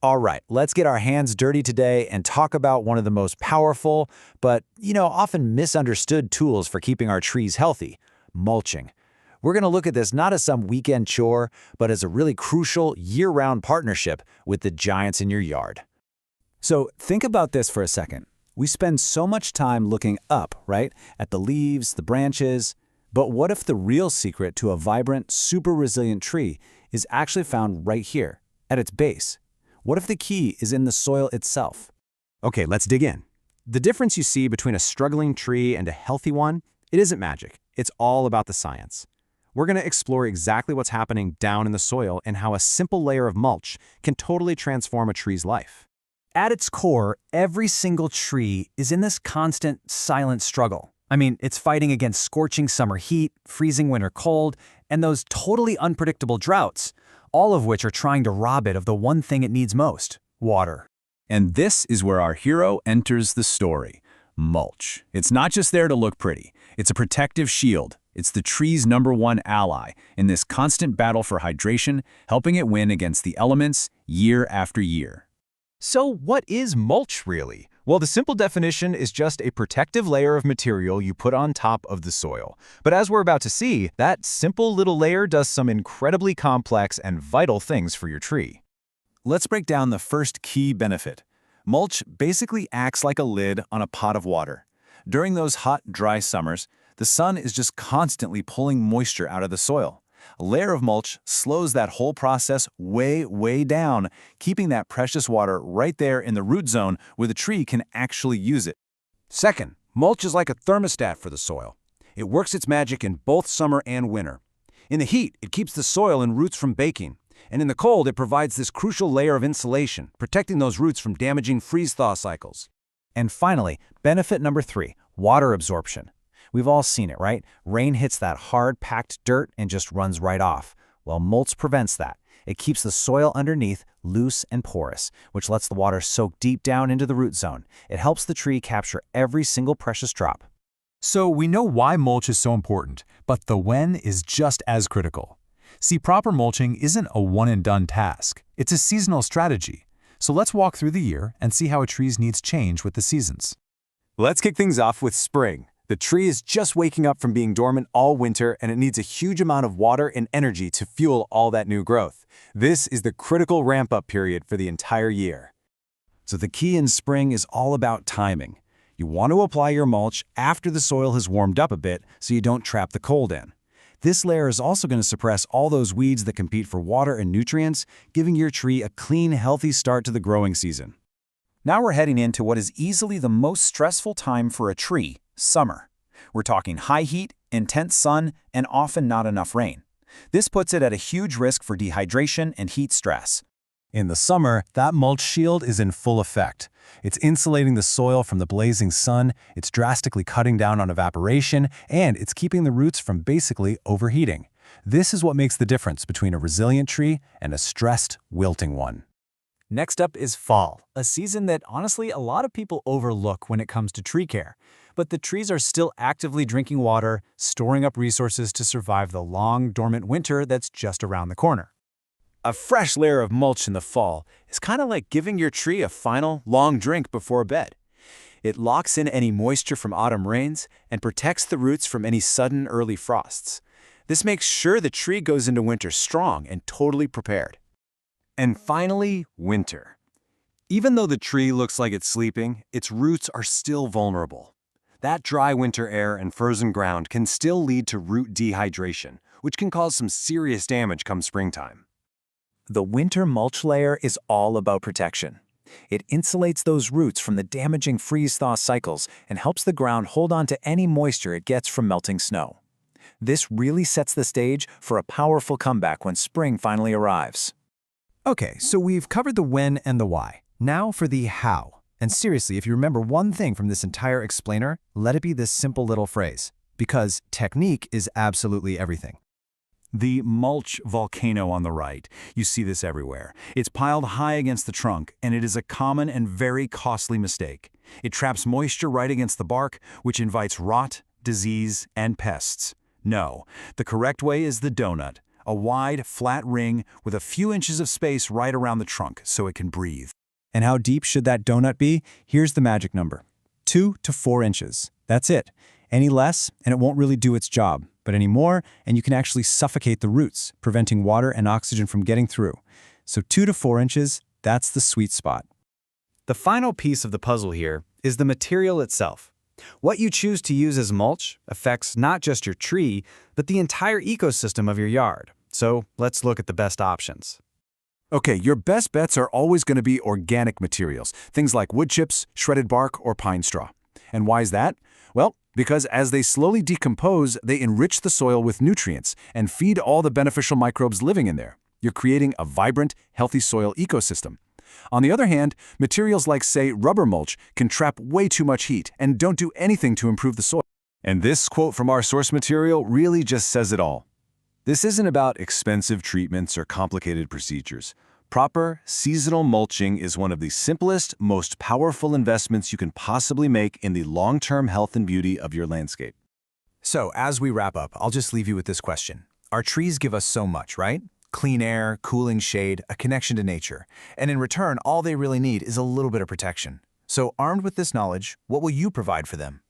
All right, let's get our hands dirty today and talk about one of the most powerful, but, often misunderstood tools for keeping our trees healthy, mulching. We're going to look at this not as some weekend chore, but as a really crucial year-round partnership with the giants in your yard. So think about this for a second. We spend so much time looking up, right, at the leaves, the branches. But what if the real secret to a vibrant, super resilient tree is actually found right here, at its base? What if the key is in the soil itself? Okay, let's dig in. The difference you see between a struggling tree and a healthy one, it isn't magic. It's all about the science. We're going to explore exactly what's happening down in the soil and how a simple layer of mulch can totally transform a tree's life. At its core, every single tree is in this constant, silent struggle. I mean, it's fighting against scorching summer heat, freezing winter cold, and those totally unpredictable droughts, all of which are trying to rob it of the one thing it needs most: water. And this is where our hero enters the story: mulch. It's not just there to look pretty. It's a protective shield. It's the tree's #1 ally in this constant battle for hydration, helping it win against the elements year after year. So what is mulch really? Well, the simple definition is just a protective layer of material you put on top of the soil. But as we're about to see, that simple little layer does some incredibly complex and vital things for your tree. Let's break down the first key benefit. Mulch basically acts like a lid on a pot of water. During those hot, dry summers, the sun is just constantly pulling moisture out of the soil. A layer of mulch slows that whole process way down, keeping that precious water right there in the root zone where the tree can actually use it. Second, mulch is like a thermostat for the soil. It works its magic in both summer and winter. In the heat, it keeps the soil and roots from baking. And in the cold, it provides this crucial layer of insulation, protecting those roots from damaging freeze-thaw cycles. And finally, benefit number 3, water absorption. We've all seen it, right? Rain hits that hard, packed dirt and just runs right off. Well, mulch prevents that. It keeps the soil underneath loose and porous, which lets the water soak deep down into the root zone. It helps the tree capture every single precious drop. So we know why mulch is so important, but the when is just as critical. See, proper mulching isn't a one-and-done task. It's a seasonal strategy. So let's walk through the year and see how a tree's needs change with the seasons. Let's kick things off with spring. The tree is just waking up from being dormant all winter, and it needs a huge amount of water and energy to fuel all that new growth. This is the critical ramp-up period for the entire year. So the key in spring is all about timing. You want to apply your mulch after the soil has warmed up a bit so you don't trap the cold in. This layer is also going to suppress all those weeds that compete for water and nutrients, giving your tree a clean, healthy start to the growing season. Now we're heading into what is easily the most stressful time for a tree: summer. We're talking high heat, intense sun, and often not enough rain. This puts it at a huge risk for dehydration and heat stress. In the summer, that mulch shield is in full effect. It's insulating the soil from the blazing sun, it's drastically cutting down on evaporation, and it's keeping the roots from basically overheating. This is what makes the difference between a resilient tree and a stressed, wilting one. Next up is fall, a season that honestly a lot of people overlook when it comes to tree care. But the trees are still actively drinking water, storing up resources to survive the long, dormant winter that's just around the corner. A fresh layer of mulch in the fall is kind of like giving your tree a final, long drink before bed. It locks in any moisture from autumn rains and protects the roots from any sudden early frosts. This makes sure the tree goes into winter strong and totally prepared. And finally, winter. Even though the tree looks like it's sleeping, its roots are still vulnerable. That dry winter air and frozen ground can still lead to root dehydration, which can cause some serious damage come springtime. The winter mulch layer is all about protection. It insulates those roots from the damaging freeze-thaw cycles and helps the ground hold on to any moisture it gets from melting snow. This really sets the stage for a powerful comeback when spring finally arrives. Okay, so we've covered the when and the why. Now for the how. And seriously, if you remember one thing from this entire explainer, let it be this simple little phrase. Because technique is absolutely everything. The mulch volcano on the right. You see this everywhere. It's piled high against the trunk, and it is a common and very costly mistake. It traps moisture right against the bark, which invites rot, disease, and pests. No, the correct way is the donut, a wide, flat ring with a few inches of space right around the trunk so it can breathe. And how deep should that donut be? Here's the magic number. 2 to 4 inches. That's it. Any less, and it won't really do its job. But any more, and you can actually suffocate the roots, preventing water and oxygen from getting through. So 2 to 4 inches, that's the sweet spot. The final piece of the puzzle here is the material itself. What you choose to use as mulch affects not just your tree, but the entire ecosystem of your yard. So let's look at the best options. Okay, your best bets are always going to be organic materials, things like wood chips, shredded bark, or pine straw. And why is that? Well, because as they slowly decompose, they enrich the soil with nutrients and feed all the beneficial microbes living in there. You're creating a vibrant, healthy soil ecosystem. On the other hand, materials like, say, rubber mulch can trap way too much heat and don't do anything to improve the soil. And this quote from our source material really just says it all. This isn't about expensive treatments or complicated procedures. Proper, seasonal mulching is one of the simplest, most powerful investments you can possibly make in the long-term health and beauty of your landscape. So, as we wrap up, I'll just leave you with this question. Our trees give us so much, right? Clean air, cooling shade, a connection to nature. And in return, all they really need is a little bit of protection. So, armed with this knowledge, what will you provide for them?